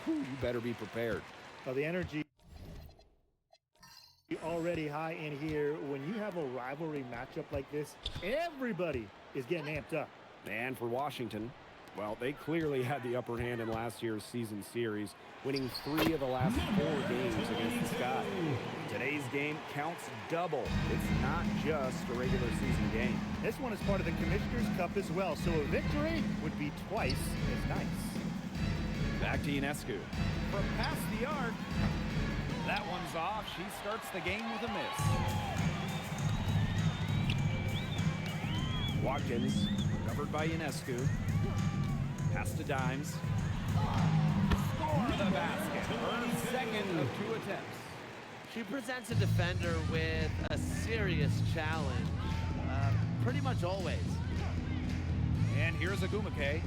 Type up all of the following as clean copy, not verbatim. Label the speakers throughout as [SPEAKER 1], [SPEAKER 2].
[SPEAKER 1] whew, you better be prepared.
[SPEAKER 2] Well, the energy already high in here. When you have a rivalry matchup like this, everybody is getting amped up.
[SPEAKER 1] And for Washington, well, they clearly had the upper hand in last year's season series, winning 3 of the last 4 games against the Sky. Today's game counts double. It's not just a regular season game.
[SPEAKER 2] This one is part of the Commissioner's Cup as well, so a victory would be twice as nice.
[SPEAKER 1] Back to Ionescu.
[SPEAKER 3] From past the arc. That one's off. She starts the game with a miss.
[SPEAKER 1] Watkins, covered by Ionescu. Pass to Dimes.
[SPEAKER 3] Score the basket. Her second of 2 attempts.
[SPEAKER 4] She presents a defender with a serious challenge, pretty much always.
[SPEAKER 3] And here's Ogwumike.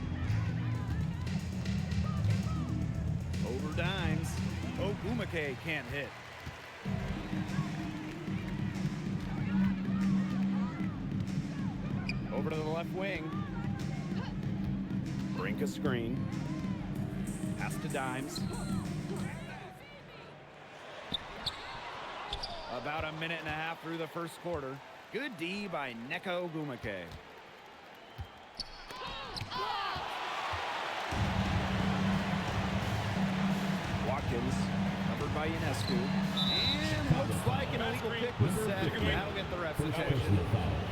[SPEAKER 3] Over Dimes. Ogwumike can't hit. Over to the left wing.
[SPEAKER 1] Brink a screen. Pass to Dimes.
[SPEAKER 3] About a minute and a half through the first quarter. Good D by Nneka Ogwumike.
[SPEAKER 1] Watkins, covered by Ionescu.
[SPEAKER 3] And looks like an illegal pick was set. That'll get the ref's attention.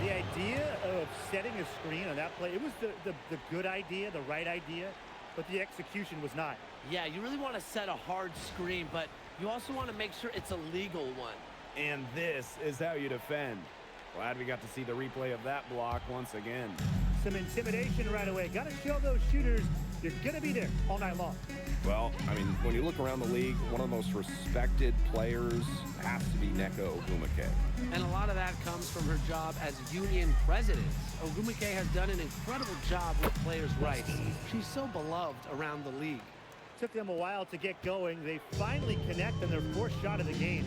[SPEAKER 2] The idea of setting a screen on that play, it was the good idea, the right idea, but the execution was not.
[SPEAKER 4] Yeah, you really want to set a hard screen, but you also want to make sure it's a legal one.
[SPEAKER 1] And this is how you defend. Glad we got to see the replay of that block once again.
[SPEAKER 2] Some intimidation right away. Got to show those shooters you're going to be there all night long.
[SPEAKER 1] Well, I mean, when you look around the league, one of the most respected players has to be Nneka Ogwumike.
[SPEAKER 4] And a lot of that comes from her job as union president. Ogwumike has done an incredible job with players' rights. She's so beloved around the league.
[SPEAKER 2] Took them a while to get going. They finally connect on their 4th shot of the game.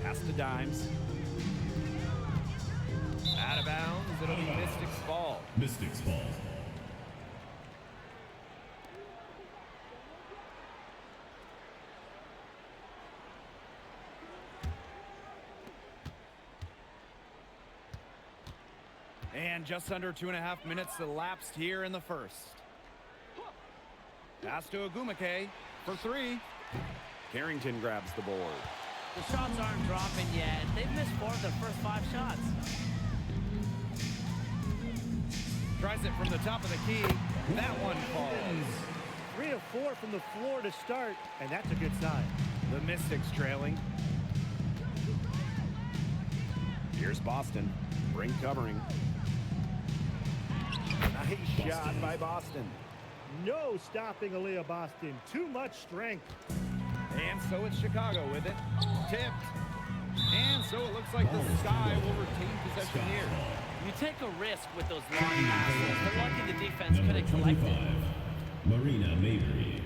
[SPEAKER 1] Pass to Dimes.
[SPEAKER 3] Out of bounds. It'll be Mystics ball.
[SPEAKER 5] Mystics ball.
[SPEAKER 3] And just under 2.5 minutes elapsed here in the first. Pass to Ogwumike for 3.
[SPEAKER 1] Carrington grabs the board.
[SPEAKER 4] The shots aren't dropping yet. They've missed 4 of their first 5 shots.
[SPEAKER 3] Tries it from the top of the key. That one falls.
[SPEAKER 2] 3 of 4 from the floor to start, and that's a good sign.
[SPEAKER 3] The Mystics trailing.
[SPEAKER 1] Here's Boston. Brink covering. Nice shot by Boston.
[SPEAKER 2] No stopping Aaliyah Boston. Too much strength.
[SPEAKER 3] And so it's Chicago with it. Tipped. And so it looks like the Sky will retain possession here.
[SPEAKER 4] You take a risk with those long passes. They're lucky the defense couldn't collect it.
[SPEAKER 5] Marina Mabry.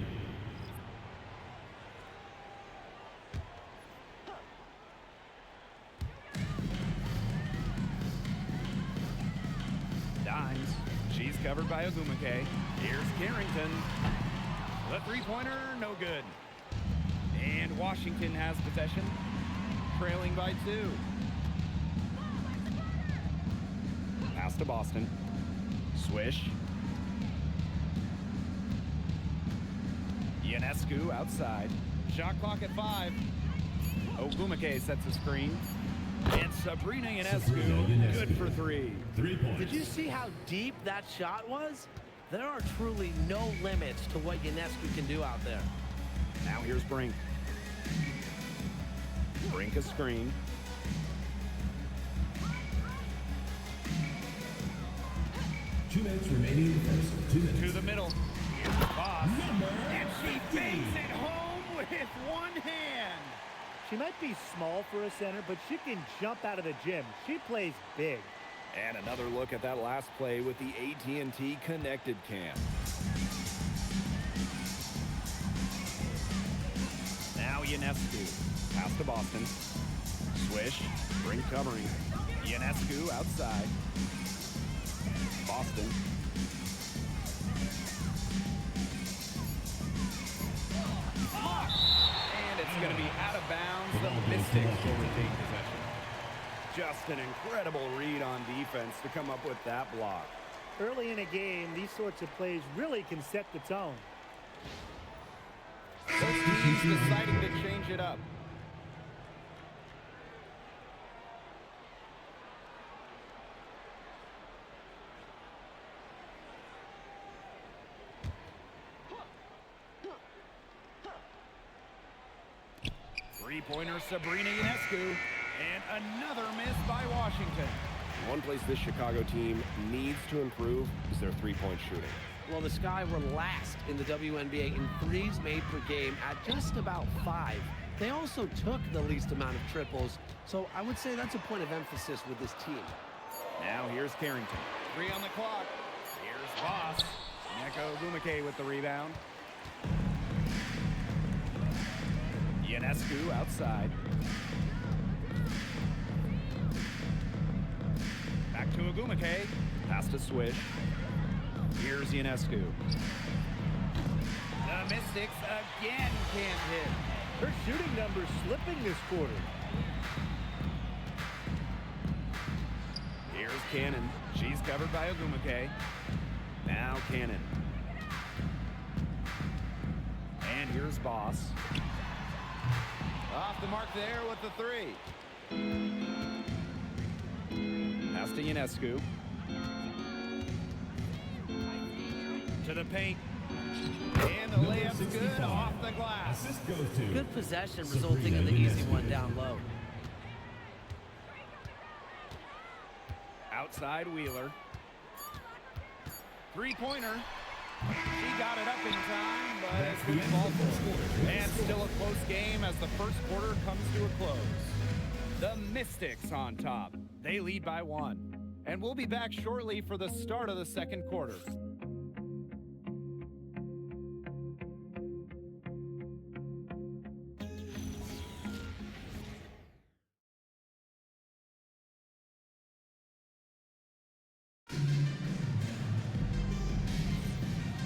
[SPEAKER 3] Dimes. She's covered by Ogwumike. Here's Carrington. The three-pointer, no good. And Washington has possession, trailing by 2.
[SPEAKER 1] Pass to Boston. Swish.
[SPEAKER 3] Ionescu outside. Shot clock at 5. Ogwumike sets a screen. And Sabrina Ionescu, good for 3.
[SPEAKER 5] 3 points.
[SPEAKER 4] Did you see how deep that shot was? There are truly no limits to what Ionescu can do out there.
[SPEAKER 1] Now here's Brink. Brink a screen.
[SPEAKER 5] Two minutes remaining in the first. 2 minutes.
[SPEAKER 3] To the middle. Boss. And she bangs it home with one hand.
[SPEAKER 2] She might be small for a center, but she can jump out of the gym. She plays big.
[SPEAKER 1] And another look at that last play with the AT&T Connected Cam. Now Ionescu. Pass to Boston. Swish. Brink covering. Ionescu outside. Boston.
[SPEAKER 3] of bounds. The Mystics will retain possession.
[SPEAKER 1] Just an incredible read on defense to come up with that block.
[SPEAKER 2] Early in a game, these sorts of plays really can set the tone.
[SPEAKER 3] He's deciding to change it up. Three-pointer Sabrina Ionescu. And another miss by Washington.
[SPEAKER 1] One place this Chicago team needs to improve is their three-point shooting.
[SPEAKER 4] Well, the Sky were last in the WNBA in threes made per game at just about 5. They also took the least amount of triples, so I would say that's a point of emphasis with this team.
[SPEAKER 3] Now here's Carrington. 3 on the clock. Here's Voss. Neko Ogwumike with the rebound. Ionescu outside. Back to Ogwumike.
[SPEAKER 1] Pass to Swish.
[SPEAKER 3] Here's Ionescu. The Mystics again can't hit.
[SPEAKER 2] Her shooting numbers slipping this quarter.
[SPEAKER 3] Here's Cannon. She's covered by Ogwumike. Now Cannon. And here's Voss. Off the mark there with the 3. Pass to Ionescu. To the paint. And the layup's good off the glass.
[SPEAKER 5] Assist goes to
[SPEAKER 4] Good possession resulting in the easy one down low.
[SPEAKER 3] Outside Wheeler. Three-pointer. She got it up in time, but
[SPEAKER 5] That's
[SPEAKER 3] it's
[SPEAKER 5] the
[SPEAKER 3] been
[SPEAKER 5] end
[SPEAKER 3] ball
[SPEAKER 5] of the first
[SPEAKER 3] for
[SPEAKER 5] quarter.
[SPEAKER 3] And still a close game as the first quarter comes to a close. The Mystics on top. They lead by 1. And we'll be back shortly for the start of the second quarter.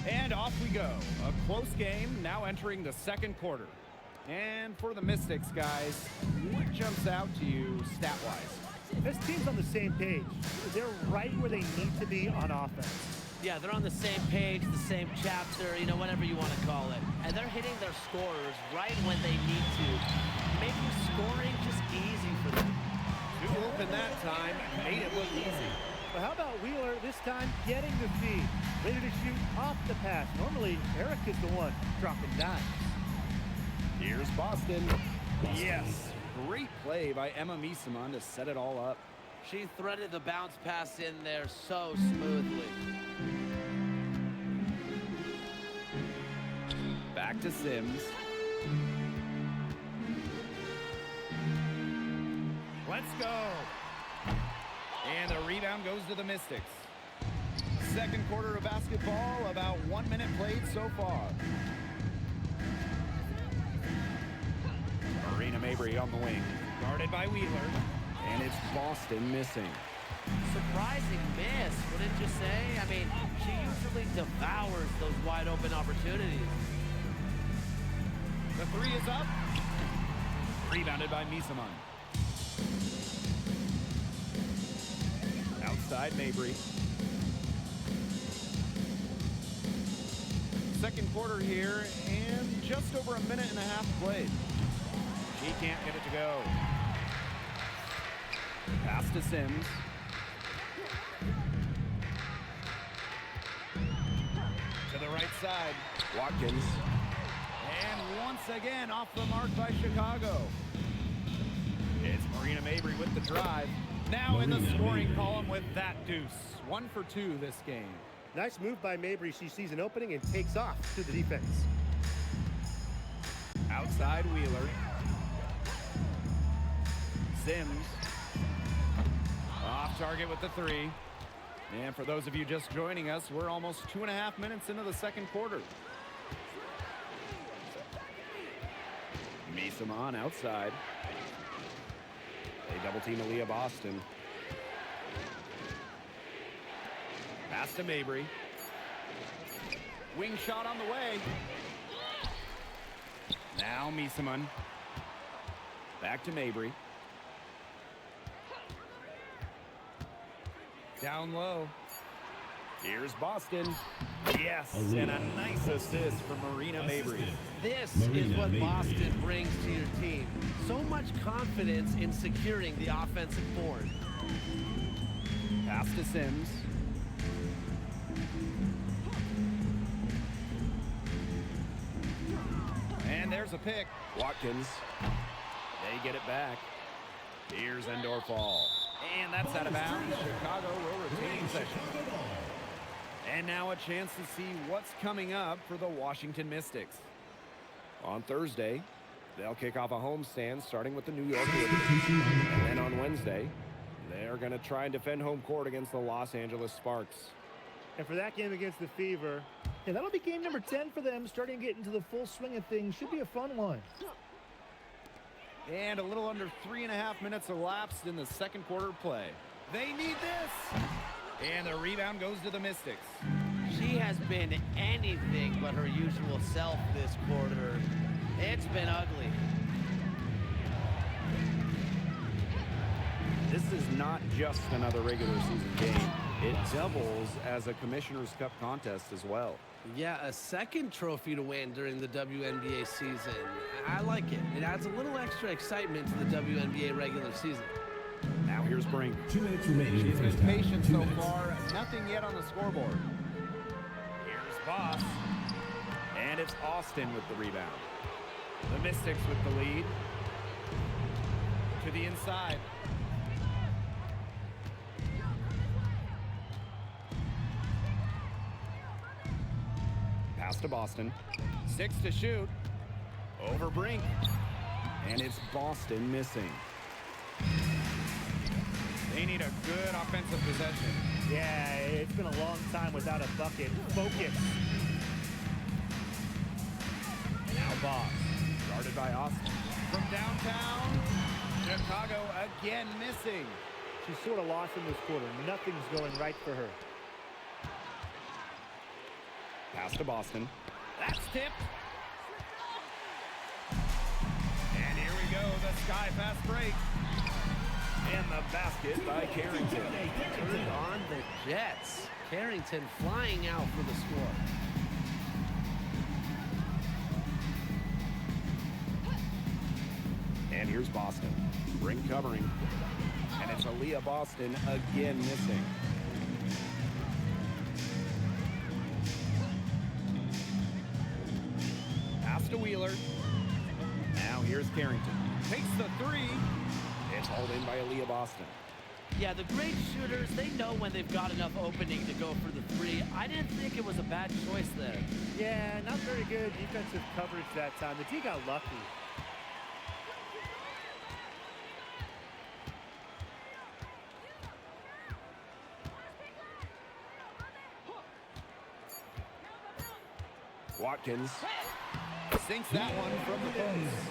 [SPEAKER 3] And off we go. A close game now entering the second quarter. And for the Mystics, guys, what jumps out to you stat-wise?
[SPEAKER 2] This team's on the same page. They're right where they need to be on offense.
[SPEAKER 4] Yeah, they're on the same page, the same chapter, whatever you want to call it. And they're hitting their scorers right when they need to, making scoring just easy for them.
[SPEAKER 3] Too open that time, made it look easy.
[SPEAKER 2] But how about Wheeler this time getting the feed? Ready to shoot off the pass. Normally, Eric is the one dropping dimes.
[SPEAKER 3] Here's Boston. Yes, great play by Emma Miesemann to set it all up.
[SPEAKER 4] She threaded the bounce pass in there so smoothly.
[SPEAKER 3] Back to Sims. Let's go. And the rebound goes to the Mystics. Second quarter of basketball, about 1 minute played so far.
[SPEAKER 1] Marina Mabry on the wing.
[SPEAKER 3] Guarded by Wheeler.
[SPEAKER 1] And it's Boston missing.
[SPEAKER 4] Surprising miss, wouldn't you say? I mean, she usually devours those wide open opportunities.
[SPEAKER 3] The 3 is up. Rebounded by Miesemann. Outside Mabry. Second quarter here, and just over a minute and a half played. She can't get it to go. Pass to Sims. To the right side.
[SPEAKER 1] Watkins.
[SPEAKER 3] And once again off the mark by Chicago. It's Marina Mabry with the drive. Now in the scoring column with that deuce. 1 for 2 this game.
[SPEAKER 2] Nice move by Mabry. She sees an opening and takes off to the defense.
[SPEAKER 3] Outside Wheeler. Sims. Off target with the 3. And for those of you just joining us, we're almost 2.5 minutes into the second quarter.
[SPEAKER 1] Miesemann outside. They double team Aaliyah Boston.
[SPEAKER 3] Pass to Mabry. Wing shot on the way. Now Miesemann.
[SPEAKER 1] Back to Mabry.
[SPEAKER 3] Down low.
[SPEAKER 1] Here's Boston. Yes,
[SPEAKER 5] Aliyah.
[SPEAKER 1] and a nice assist from Marina Mabry.
[SPEAKER 4] This
[SPEAKER 5] Marina
[SPEAKER 4] is what
[SPEAKER 5] Mabry.
[SPEAKER 4] Boston brings to your team. So much confidence in securing the offensive board.
[SPEAKER 1] Pass to Sims.
[SPEAKER 3] And there's a pick.
[SPEAKER 1] Watkins. They get it back. Here's Endorfall. And that's out of bounds. Chicago will retain possession. And now a chance to see what's coming up for the Washington Mystics. On Thursday, they'll kick off a homestand starting with the New York Liberty. And then on Wednesday, they're going to try and defend home court against the Los Angeles Sparks.
[SPEAKER 2] And for that game against the Fever, yeah, that'll be game number 10 for them, starting to get into the full swing of things. Should be a fun one.
[SPEAKER 3] And a little under 3.5 minutes elapsed in the second quarter play. They need this. And the rebound goes to the Mystics.
[SPEAKER 4] She has been anything but her usual self this quarter. It's been ugly.
[SPEAKER 1] This is not just another regular season game. It doubles as a Commissioner's Cup contest as well.
[SPEAKER 4] Yeah, a second trophy to win during the WNBA season. I like it. It adds a little extra excitement to the WNBA regular season.
[SPEAKER 1] Now here's Brink.
[SPEAKER 5] 2 minutes remaining in
[SPEAKER 3] She's
[SPEAKER 5] the
[SPEAKER 3] been
[SPEAKER 5] first half.
[SPEAKER 3] patient
[SPEAKER 5] 2
[SPEAKER 3] so
[SPEAKER 5] minutes.
[SPEAKER 3] far. Nothing yet on the scoreboard.
[SPEAKER 1] Here's Boss. And it's Austin with the rebound. The Mystics with the lead.
[SPEAKER 3] To the inside.
[SPEAKER 1] Pass to Boston.
[SPEAKER 3] 6 to shoot.
[SPEAKER 1] Over Brink. And it's Boston missing.
[SPEAKER 3] They need a good offensive possession.
[SPEAKER 2] Yeah, it's been a long time without a bucket. Focus.
[SPEAKER 1] Now Boss. Guarded by Austin.
[SPEAKER 3] From downtown, Chicago again missing.
[SPEAKER 2] She's sort of lost in this quarter. Nothing's going right for her.
[SPEAKER 1] Pass to Boston.
[SPEAKER 3] That's tipped. And here we go, the sky pass break.
[SPEAKER 1] And the basket by Carrington.
[SPEAKER 4] Turned on the Jets. Carrington flying out for the score.
[SPEAKER 1] And here's Boston. Brink covering. And it's Aliyah Boston again missing. Pass to Wheeler. Now here's Carrington.
[SPEAKER 3] Takes the three.
[SPEAKER 1] It's hauled in by Aliyah Boston.
[SPEAKER 4] Yeah, the great shooters, they know when they've got enough opening to go for the three. I didn't think it was a bad choice there.
[SPEAKER 2] Yeah, not very good defensive coverage that time. The D got lucky.
[SPEAKER 1] Watkins.
[SPEAKER 3] Sinks that one from the post.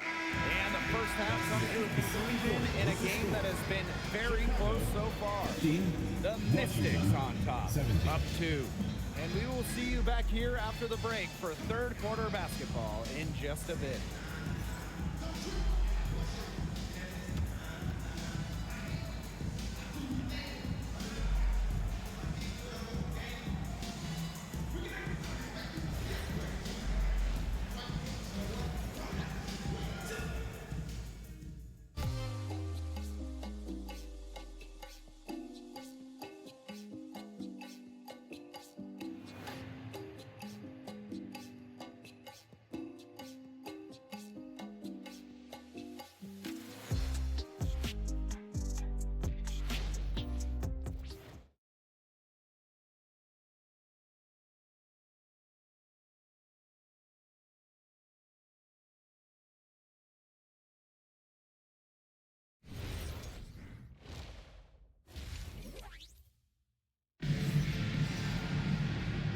[SPEAKER 3] And the first half comes to a conclusion in a game that has been very close so far. The Mystics on top,
[SPEAKER 5] 17.
[SPEAKER 3] up 2. And we will see you back here after the break for third quarter basketball in just a bit.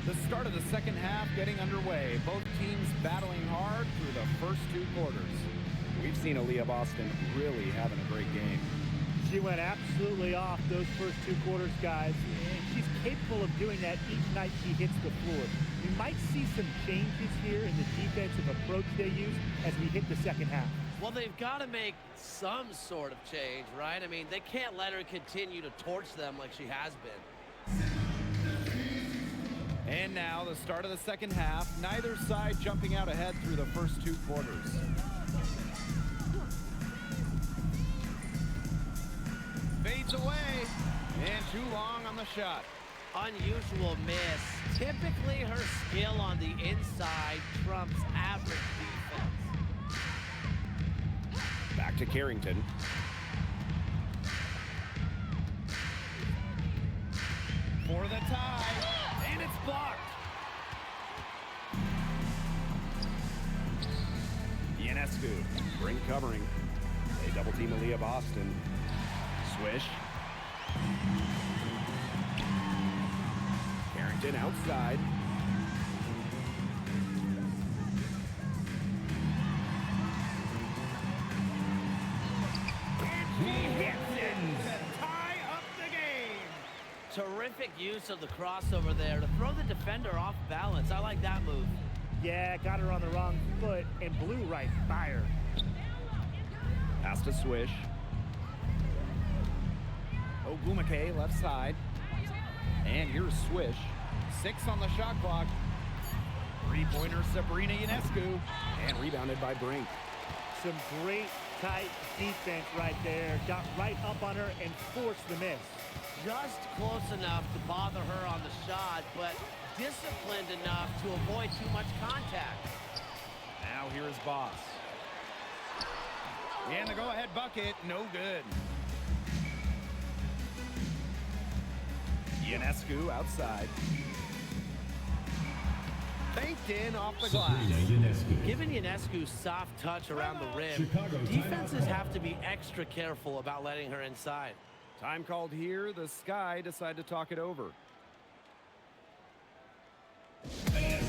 [SPEAKER 3] The start of the second half getting underway. Both teams battling hard through the first 2 quarters.
[SPEAKER 1] We've seen Aliyah Boston really having a great game.
[SPEAKER 2] She went absolutely off those first 2 quarters, guys. And she's capable of doing that each night she hits the floor. We might see some changes here in the defensive approach they use as we hit the second half.
[SPEAKER 4] Well, they've got to make some sort of change, right? I mean, they can't let her continue to torch them like she has been.
[SPEAKER 3] And now the start of the second half. Neither side jumping out ahead through the first 2 quarters. Fades away. And too long on the shot.
[SPEAKER 4] Unusual miss. Typically, her skill on the inside trumps average defense.
[SPEAKER 1] Back to Carrington.
[SPEAKER 3] For the tie. And it's blocked.
[SPEAKER 1] Ionescu. Brink covering. They double team Aaliyah Boston. Swish. Carrington outside. And she hits it to tie up the game.
[SPEAKER 4] Terrific use of the crossover there to throw the defender off balance. I like that move.
[SPEAKER 2] Yeah, got her on the wrong foot and blew right by her.
[SPEAKER 1] Pass to Swish.
[SPEAKER 3] Ogwumike left side. And here's Swish. 6 on the shot clock. 3-pointer Sabrina Ionescu.
[SPEAKER 1] And rebounded by Brink.
[SPEAKER 2] Some great tight defense right there. Got right up on her and forced the miss.
[SPEAKER 4] Just close enough to bother her on the shot, but disciplined enough to avoid too much contact.
[SPEAKER 3] Now here's Boss. And the go-ahead bucket, no good.
[SPEAKER 1] Ionescu outside.
[SPEAKER 3] Banked in off the glass.
[SPEAKER 5] Sabrina Ionescu.
[SPEAKER 4] Given Ionescu's soft touch around the rim,
[SPEAKER 5] Chicago
[SPEAKER 4] defenses
[SPEAKER 5] timeout.
[SPEAKER 4] have to be extra careful about letting her inside.
[SPEAKER 1] Time called here. The Sky decide to talk it over.
[SPEAKER 5] Make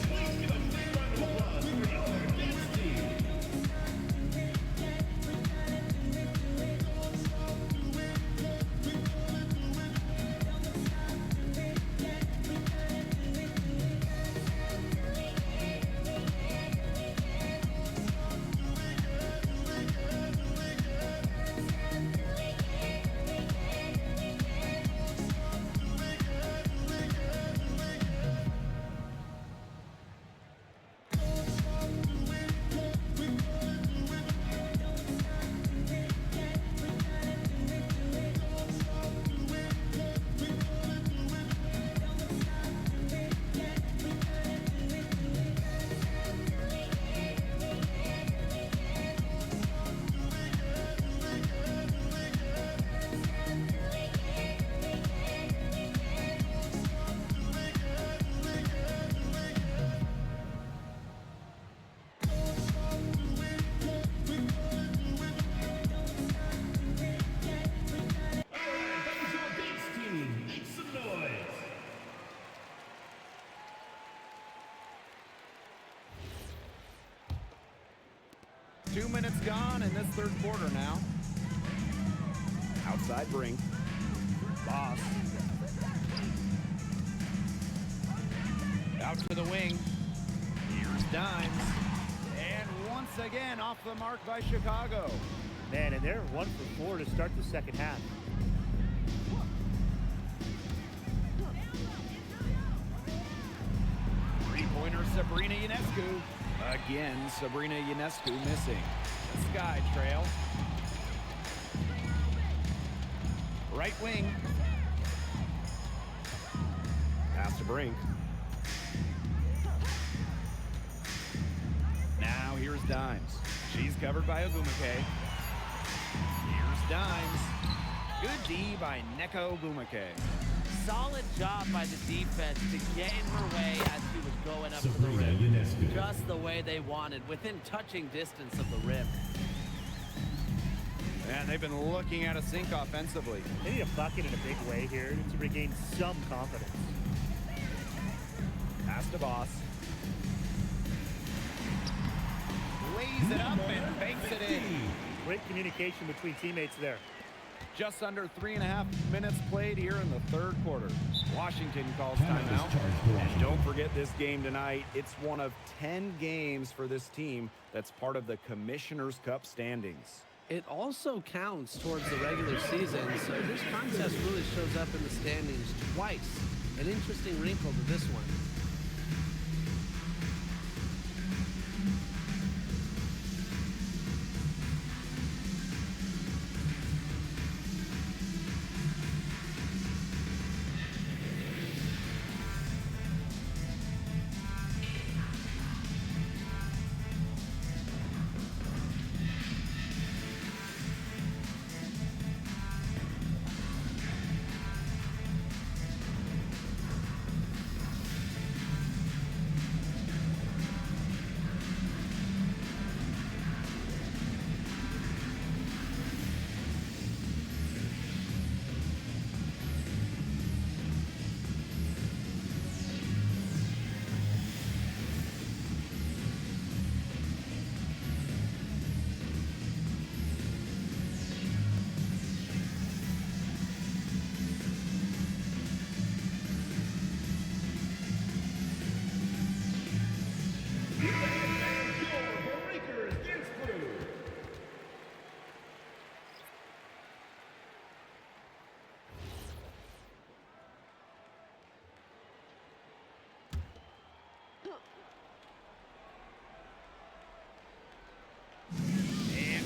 [SPEAKER 5] some noise.
[SPEAKER 3] Two minutes gone in this third quarter now.
[SPEAKER 1] Outside Brink.
[SPEAKER 3] Boss. Out to the wing. Here's Dimes. And once again off the mark by Chicago.
[SPEAKER 2] Man, and they're 1 for 4 to start the second half.
[SPEAKER 3] Three-pointer Sabrina Ionescu. Again, Sabrina Ionescu missing. The Sky trail. Right wing.
[SPEAKER 1] Pass to Brink.
[SPEAKER 3] Now here's Dimes. She's covered by Ogwumike. Here's Dimes. Good D by Neko Ogwumike.
[SPEAKER 4] Solid job by the defense to get in her way as she was going up to the
[SPEAKER 5] Sabrina
[SPEAKER 4] rim.
[SPEAKER 5] Ionescu.
[SPEAKER 4] Just the way they wanted, within touching distance of the rim.
[SPEAKER 3] And they've been looking at a sink offensively.
[SPEAKER 2] They need a bucket in a big way here to regain some confidence.
[SPEAKER 1] Pass to Boss.
[SPEAKER 3] Lays it up and banks it in.
[SPEAKER 2] Great communication between teammates there.
[SPEAKER 3] Just under 3.5 minutes played here in the third quarter. Washington calls timeout.
[SPEAKER 1] And don't forget this game tonight. It's one of 10 games for this team that's part of the Commissioner's Cup standings.
[SPEAKER 4] It also counts towards the regular season, so this contest really shows up in the standings twice. An interesting wrinkle to this one.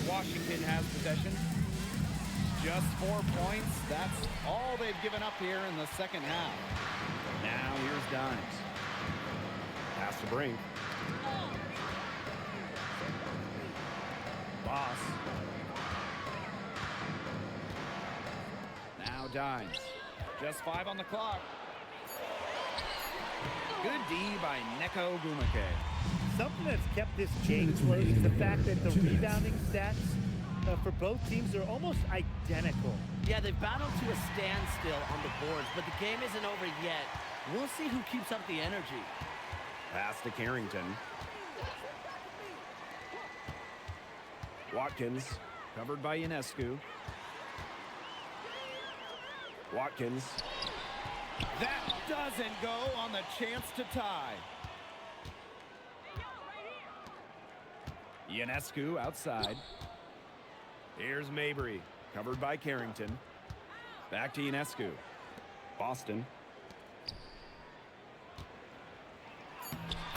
[SPEAKER 3] Washington has possession. Just 4 points. That's all they've given up here in the second half. Now here's Dimes.
[SPEAKER 1] Pass to Brink.
[SPEAKER 3] Boss. Now Dimes. Just 5 on the clock. Good D by Neko Gumake.
[SPEAKER 2] Something that's kept this game close is the fact that the rebounding stats for both teams are almost identical.
[SPEAKER 4] Yeah, they've battled to a standstill on the boards, but the game isn't over yet. We'll see who keeps up the energy.
[SPEAKER 1] Pass to Carrington. Watkins, covered by Ionescu. Watkins.
[SPEAKER 3] That doesn't go on the chance to tie.
[SPEAKER 1] Ionescu outside. Here's Mabry, covered by Carrington. Back to Ionescu. Boston.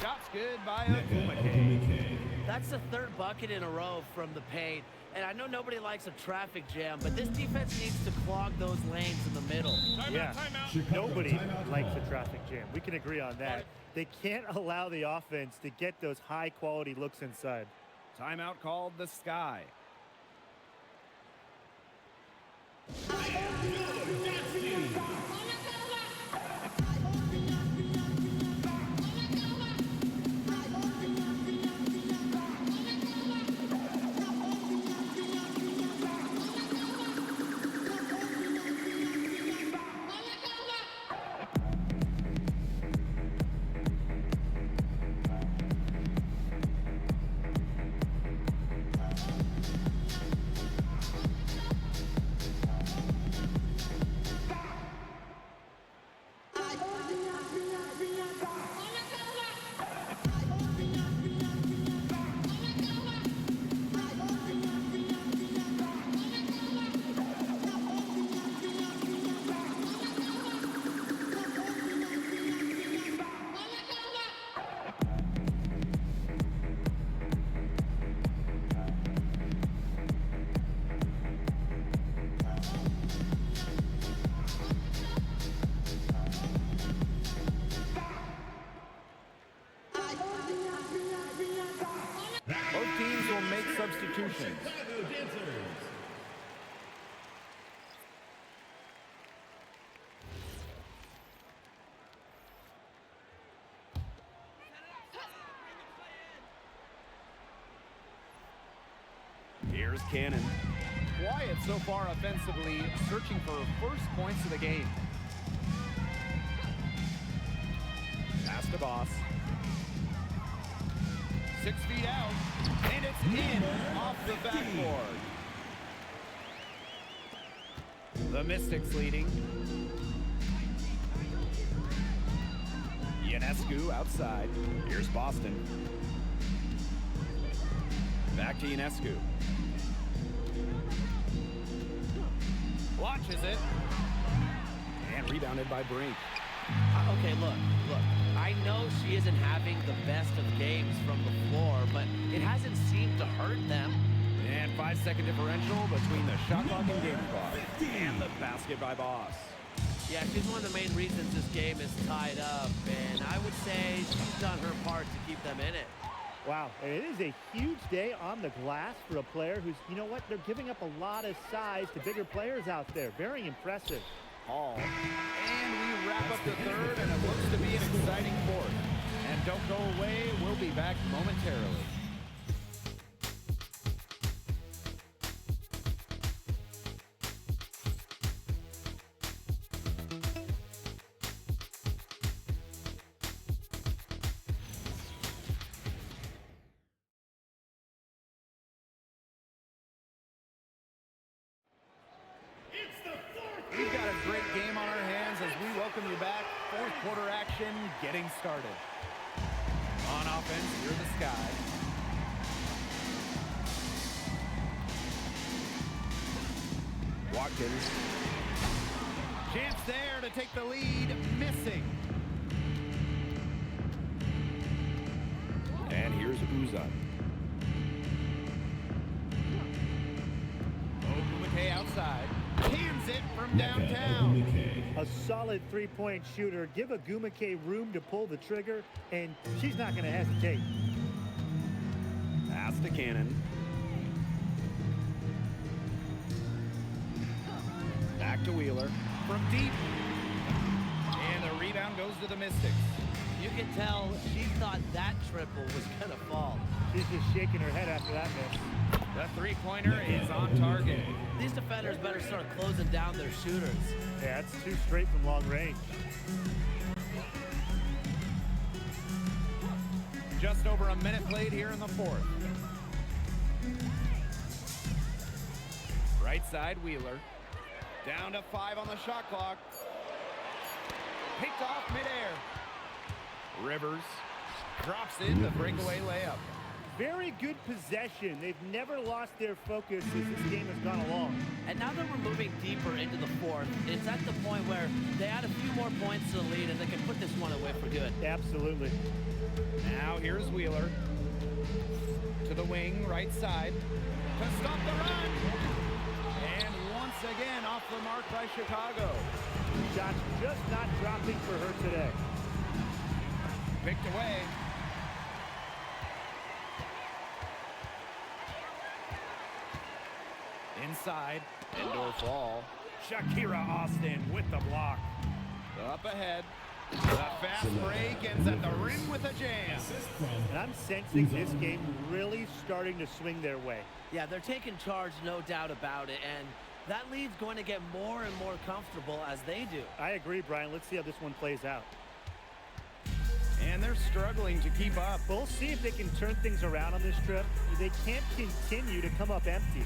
[SPEAKER 3] Shot's good by Gumake.
[SPEAKER 4] That's the third bucket in a row from the paint. And I know nobody likes a traffic jam, but this defense needs to clog those lanes in the middle.
[SPEAKER 2] Yeah, nobody likes a traffic jam. We can agree on that. They can't allow the offense to get those high-quality looks inside.
[SPEAKER 3] Timeout called the Sky. Both teams will make substitutions.
[SPEAKER 1] Here's Cannon.
[SPEAKER 3] Quiet so far offensively, searching for first points of the game.
[SPEAKER 1] Pass to Boss.
[SPEAKER 3] 6 feet out, and it's in off the backboard. The Mystics leading. Ionescu outside. Here's Boston. Back to Ionescu. Launches it. And rebounded by Brink.
[SPEAKER 4] Okay, look. I know she isn't having the best of games from the floor, but it hasn't seemed to hurt them.
[SPEAKER 3] And 5-second differential between the shot clock and game clock. And the basket by Boss.
[SPEAKER 4] Yeah, she's one of the main reasons this game is tied up, and I would say she's done her part to keep them in it.
[SPEAKER 2] Wow, it is a huge day on the glass for a player who's, you know what, they're giving up a lot of size to bigger players out there. Very impressive.
[SPEAKER 3] Hall. And we wrap up the third, and it looks to be an exciting fourth. And don't go away, we'll be back momentarily. We've got a great game on our hands as we welcome you back. Fourth quarter action getting started. On offense, you're the Sky.
[SPEAKER 1] Watkins.
[SPEAKER 3] Chance there to take the lead, missing.
[SPEAKER 1] And here's Uzan.
[SPEAKER 3] Ogumake outside. Cans it from downtown.
[SPEAKER 2] A solid three-point shooter. Give Ogumake room to pull the trigger, and she's not going to hesitate.
[SPEAKER 1] Pass to Cannon.
[SPEAKER 3] Back to Wheeler. From deep. And the rebound goes to the Mystics.
[SPEAKER 4] You can tell she thought that triple was going to fall.
[SPEAKER 2] She's just shaking her head after that miss.
[SPEAKER 3] The three-pointer is on target.
[SPEAKER 4] These defenders better start closing down their shooters.
[SPEAKER 2] Yeah, that's two straight from long range.
[SPEAKER 3] Just over a minute played here in the fourth. Right side, Wheeler. Down to 5 on the shot clock. Picked off midair. Rivers drops in the breakaway layup.
[SPEAKER 2] Very good possession. They've never lost their focus as this game has gone along.
[SPEAKER 4] And now that we're moving deeper into the fourth, it's at the point where they add a few more points to the lead and they can put this one away for good.
[SPEAKER 2] Absolutely.
[SPEAKER 3] Now here's Wheeler. To the wing, right side. To stop the run. And once again off the mark by Chicago.
[SPEAKER 2] Shots just not dropping for her today.
[SPEAKER 3] Picked away. Inside. Indoor fall. Shakira Austin with the block. Up ahead. The fast break ends at the rim with a jam.
[SPEAKER 2] And I'm sensing this game really starting to swing their way.
[SPEAKER 4] Yeah, they're taking charge, no doubt about it, and that lead's going to get more and more comfortable as they do.
[SPEAKER 2] I agree, Brian. Let's see how this one plays out.
[SPEAKER 3] And they're struggling to keep up.
[SPEAKER 2] We'll see if they can turn things around on this trip. They can't continue to come up empty.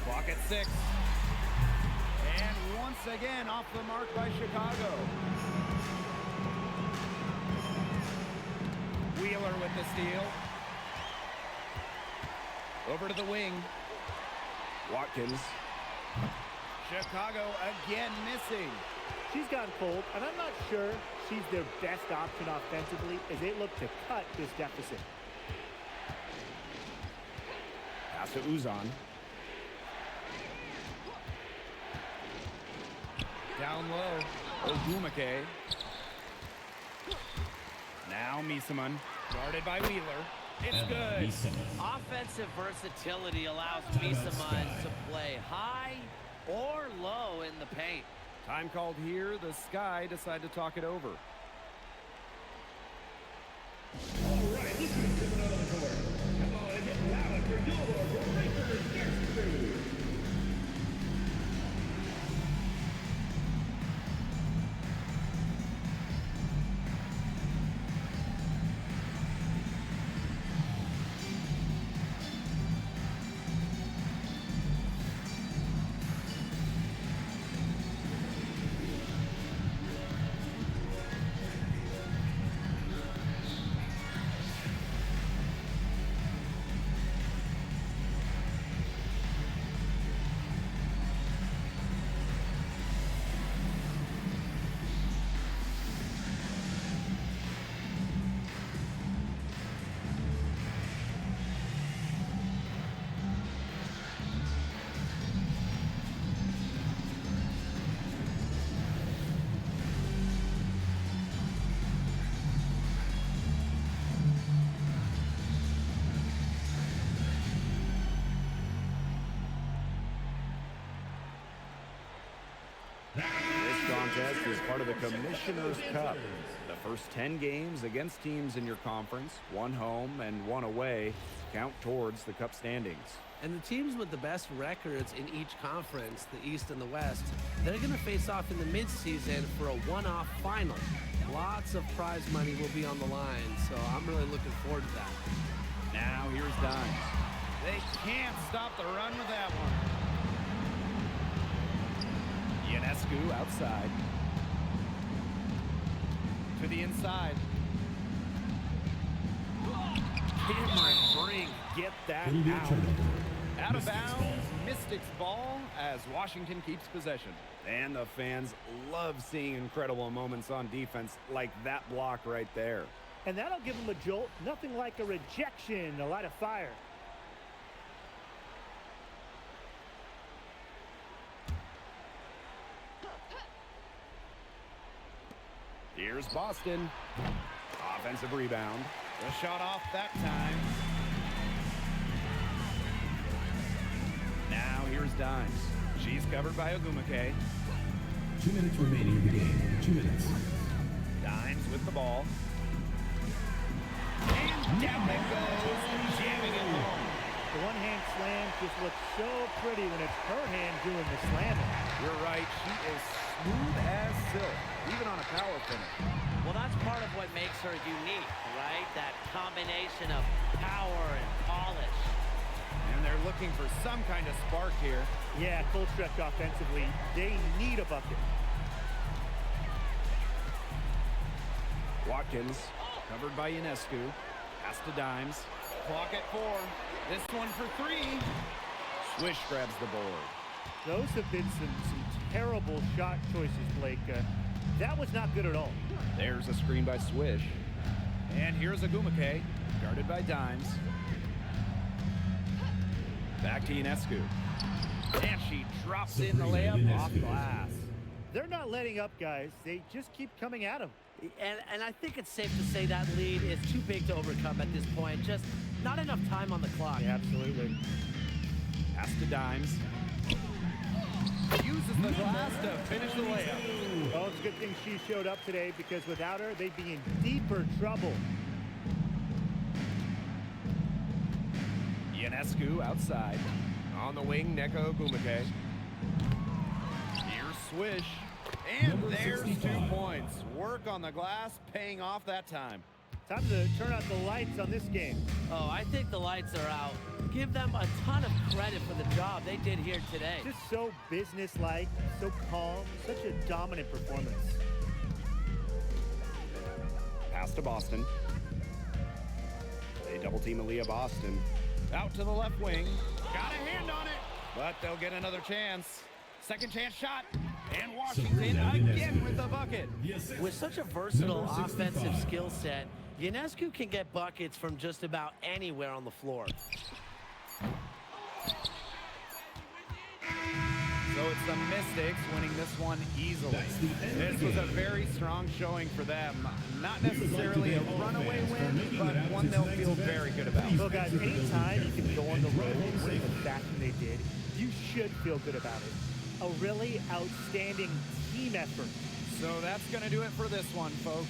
[SPEAKER 3] Clock at 6. And once again off the mark by Chicago. Wheeler with the steal. Over to the wing.
[SPEAKER 1] Watkins.
[SPEAKER 3] Chicago again missing.
[SPEAKER 2] She's gone cold, and I'm not sure she's their best option offensively as they look to cut this deficit.
[SPEAKER 1] Pass to Uzan.
[SPEAKER 3] Down low. Ogumake. Now Misaman. Guarded by Wheeler. It's good.
[SPEAKER 4] Offensive versatility allows Misaman to play high or low in the paint.
[SPEAKER 3] Time called here. The Sky decide to talk it over.
[SPEAKER 5] All right, let's get someone out on the court. Come on and get loud for your Breakers next crew.
[SPEAKER 1] This contest is part of the Commissioner's Cup. The first 10 games against teams in your conference, one home and one away, count towards the Cup standings.
[SPEAKER 4] And the teams with the best records in each conference, the East and the West, they're going to face off in the midseason for a one-off final. Lots of prize money will be on the line, so I'm really looking forward to that.
[SPEAKER 3] Now here's Dimes. They can't stop the run with that one. Ionescu outside. To the inside.
[SPEAKER 1] Cameron Brink, get that out.
[SPEAKER 3] Out of bounds, Mystics ball as Washington keeps possession.
[SPEAKER 1] And the fans love seeing incredible moments on defense like that block right there.
[SPEAKER 2] And that'll give them a jolt. Nothing like a rejection to light a fire.
[SPEAKER 1] Here's Boston. Offensive rebound.
[SPEAKER 3] The shot off that time. Now here's Dimes. She's covered by Ogumake.
[SPEAKER 5] 2 minutes remaining in the game. 2 minutes.
[SPEAKER 3] Dimes with the ball. And down it goes, jamming it home.
[SPEAKER 2] The one-hand slam just looks so pretty when it's her hand doing the slamming.
[SPEAKER 3] You're right, she is smooth as silk, even on a power finish.
[SPEAKER 6] Well, that's part of what makes her unique, right? That combination of power and polish.
[SPEAKER 3] And they're looking for some kind of spark here.
[SPEAKER 2] Yeah, full stretch offensively. They need a bucket.
[SPEAKER 1] Watkins.
[SPEAKER 3] Covered by Ionescu. Pass to Dimes. Clock at 4. This one for 3.
[SPEAKER 1] Swish grabs the board.
[SPEAKER 2] Those have been some terrible shot choices, Blake. That was not good at all.
[SPEAKER 1] There's a screen by Swish.
[SPEAKER 3] And here's Ogumake, guarded by Dimes. Back to Ionescu. And she drops in the layup off glass.
[SPEAKER 2] They're not letting up, guys. They just keep coming at them.
[SPEAKER 6] And I think it's safe to say that lead is too big to overcome at this point. Just not enough time on the clock.
[SPEAKER 2] Yeah, absolutely.
[SPEAKER 3] Pass to Dimes. Uses the glass to finish the layup.
[SPEAKER 2] Well, it's a good thing she showed up today because without her, they'd be in deeper trouble.
[SPEAKER 3] Ionescu outside. On the wing, Neko Ogumake. Here's Swish. And there's 2 points. Work on the glass, paying off that time.
[SPEAKER 2] Time to turn out the lights on this game.
[SPEAKER 6] Oh, I think the lights are out. Give them a ton of credit for the job they did here today.
[SPEAKER 2] Just so businesslike, so calm, such a dominant performance.
[SPEAKER 1] Pass to Boston. They double team Aaliyah Boston.
[SPEAKER 3] Out to the left wing. Got a hand on it. But they'll get another chance. Second chance shot. And Washington again with the bucket.
[SPEAKER 6] With such a versatile offensive skill set, Ionescu can get buckets from just about anywhere on the floor.
[SPEAKER 3] So it's the Mystics winning this one easily. This was a very strong showing for them. Not necessarily a runaway win, but one they'll feel very good about.
[SPEAKER 2] Well, guys, anytime you can go on the road and win the fashion they did, you should feel good about it. A really outstanding team effort.
[SPEAKER 3] So that's going to do it for this one, folks.